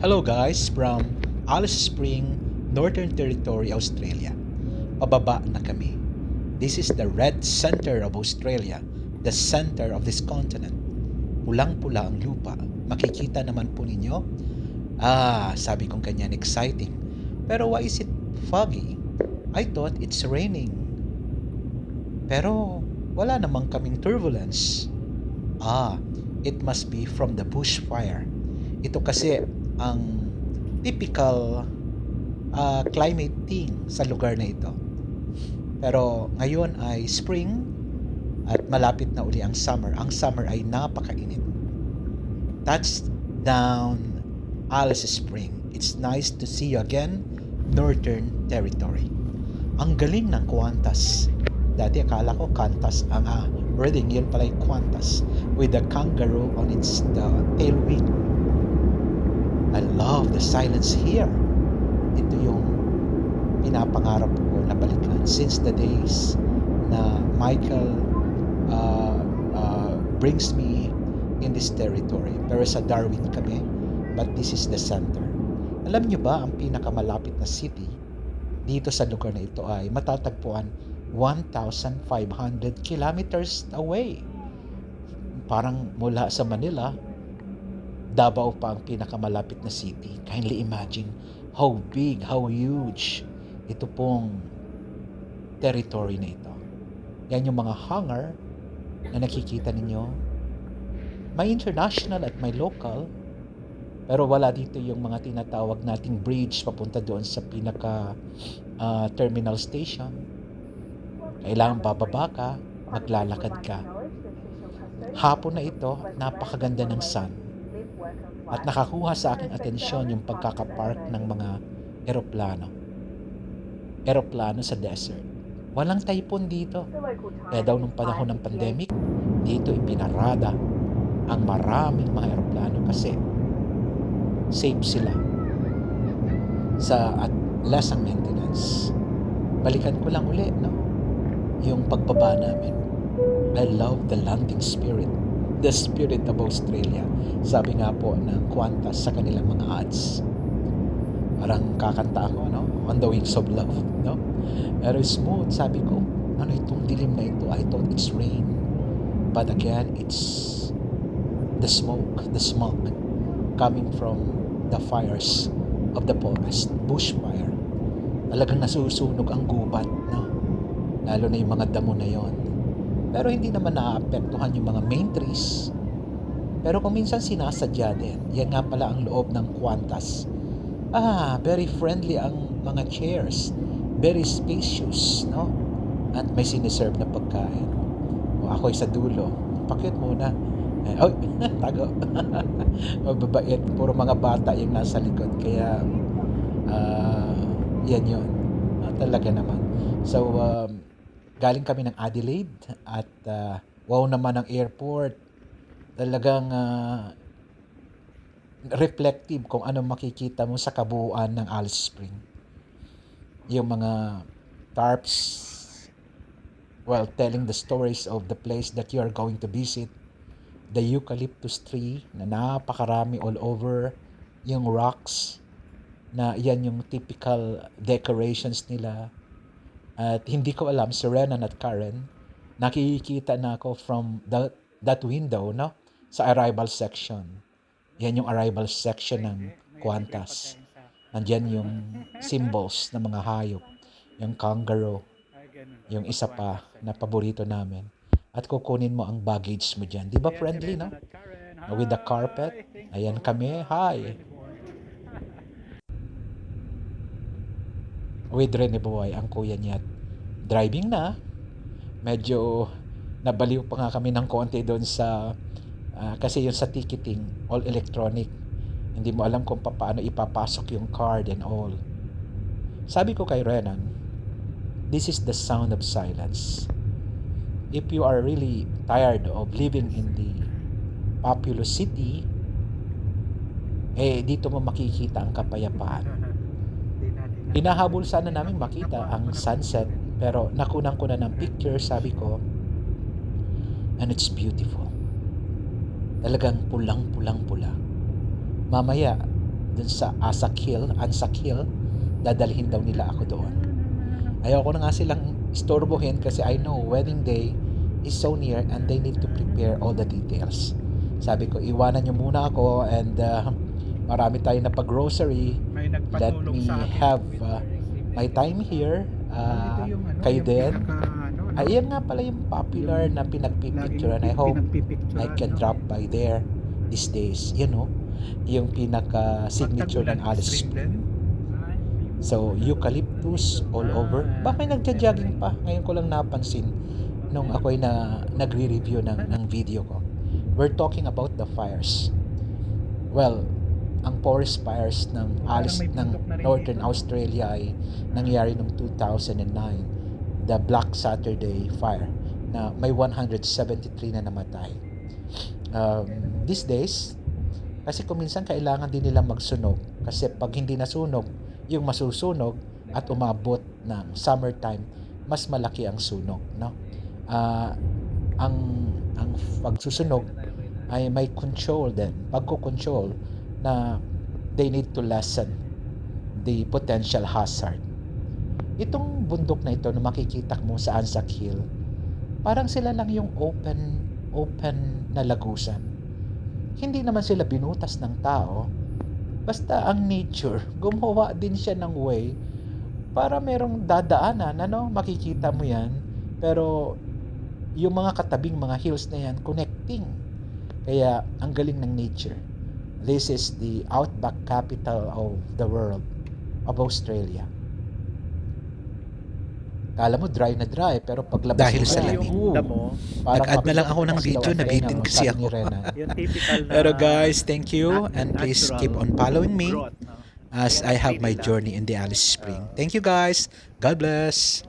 Hello guys from Alice Spring, Northern Territory, Australia. Pababa na kami. This is the red center of Australia, the center of this continent. Pulang-pula ang lupa. Makikita naman po ninyo. Sabi kong ganyan, exciting. Pero why is it foggy? I thought it's raining. Pero wala namang kaming turbulence. Ah, it must be from the bushfire. Ito kasi ang typical climate thing sa lugar na ito. Pero ngayon ay spring at malapit na uli ang summer. Ang summer ay napakainit. Touchdown Alice Spring. It's nice to see you again, Northern Territory. Ang galing ng Qantas. Dati akala ko Qantas ang wording, yun pala yung Qantas with the kangaroo on its tail wing. I love the silence here. Ito yung pinapangarap ko na balikan since the days na Michael brings me in this territory. Pero sa Darwin kami, but this is the center. Alam nyo ba, ang pinakamalapit na city dito sa lugar na ito ay matatagpuan 1,500 kilometers away. Parang mula sa Manila, Davao pa ang pinakamalapit na city. Kindly imagine how big, how huge ito pong territory na ito. Yan yung mga hangar na nakikita ninyo. May international at may local, pero wala dito yung mga tinatawag nating bridge papunta doon sa pinaka terminal station. Kailangan bababa ka, maglalakad ka. Hapon na ito, napakaganda ng sun. At nakakuha sa aking atensyon yung pagkakapark ng mga eroplano. Eroplano sa desert. Walang typhoon dito. Kaya daw nung panahon ng pandemic, dito ipinarada ang maraming mga eroplano kasi safe sila at less ang maintenance. Balikan ko lang uli, no? Yung pagbaba namin. I love the landing spirit. The spirit of Australia. Sabi nga po ng Qantas sa kanilang mga ads. Parang kakanta ako, no? On the wings of love, no? Pero smooth, sabi ko, ano itong dilim na ito? I thought it's rain. But again, it's the smoke coming from the fires of the forest, bushfire. Talagang nasusunog ang gubat, no? Lalo na yung mga damo na yon. Pero hindi naman naaapektuhan yung mga main trees. Pero kung minsan sinasadya din, yan nga pala ang loob ng Qantas. Very friendly ang mga chairs. Very spacious, no? At may siniserve na pagkain. O ako'y sa dulo. Pakit muna. Tago. Mababait. Puro mga bata yung nasa likod. Kaya, yan yun. Talaga naman. So, galing kami ng Adelaide at wow naman ang airport. Talagang reflective kung ano makikita mo sa kabuuan ng Alice Spring. Yung mga tarps, telling the stories of the place that you are going to visit. The eucalyptus tree na napakarami all over. Yung rocks na yan yung typical decorations nila. At hindi ko alam, si Renan at Karen, nakikita na ako from that window, no? Sa arrival section. Yan yung arrival section ng Qantas. Nandyan yung symbols ng mga hayop. Yung kangaroo. Yung isa pa na paborito namin. At kukunin mo ang baggage mo dyan. Di ba friendly, no? With the carpet. Ayan kami. Hi! With Rene Boy, ang kuya niya. Driving na. Medyo nabaliw pa nga kami ng konti doon sa kasi yung sa ticketing, all electronic. Hindi mo alam kung paano ipapasok yung card and all. Sabi ko kay Renan, this is the sound of silence. If you are really tired of living in the populous city, dito mo makikita ang kapayapaan. Hinahabol sana namin makita ang sunset, pero nakunan ko na ng picture, sabi ko, and it's beautiful. Talagang pulang-pulang-pula. Mamaya, dun sa Anzac Hill, dadalhin daw nila ako doon. Ayoko na nga silang istorbohin kasi I know wedding day is so near and they need to prepare all the details. Sabi ko, iwanan nyo muna ako and marami tayo na pag-grocery. May Let nagpatulong me sa akin. have my time here. Ito yung ano, Kayo yung din. pinaka, Ayan nga pala yung popular na pinagpipicture and I hope I can drop by there these days. Yung pinaka-signature ng Alice Spring. So, eucalyptus all over. Baka may nagja-jogging pa. Ngayon ko lang napansin nung ako'y nagre-review ng video ko. We're talking about the fires. Well, ang forest fires ng Northern Australia ay nangyari noong 2009. The Black Saturday fire na may 173 na namatay. These days, kasi kung minsan kailangan din nila magsunog kasi pag hindi nasunog, yung masusunog at umabot ng summertime, mas malaki ang sunog, no? Ang pagsusunog ay may control din, pagko-control na they need to lessen the potential hazard. Itong bundok na ito na makikita mo sa Anzac Hill, parang sila lang yung open na lagusan. Hindi naman sila binutas ng tao. Basta ang nature, gumawa din siya ng way para merong dadaanan, makikita mo yan. Pero yung mga katabing mga hills na yan, connecting. Kaya ang galing ng nature. This is the outback capital of the world, of Australia. Kala mo dry na dry, pero paglabas Dahil sa lamig. Nag-add na lang ako ng video, nabitin kasi ako. Pero guys, thank you and please keep on following me as I have my journey in the Alice Spring. Thank you guys. God bless.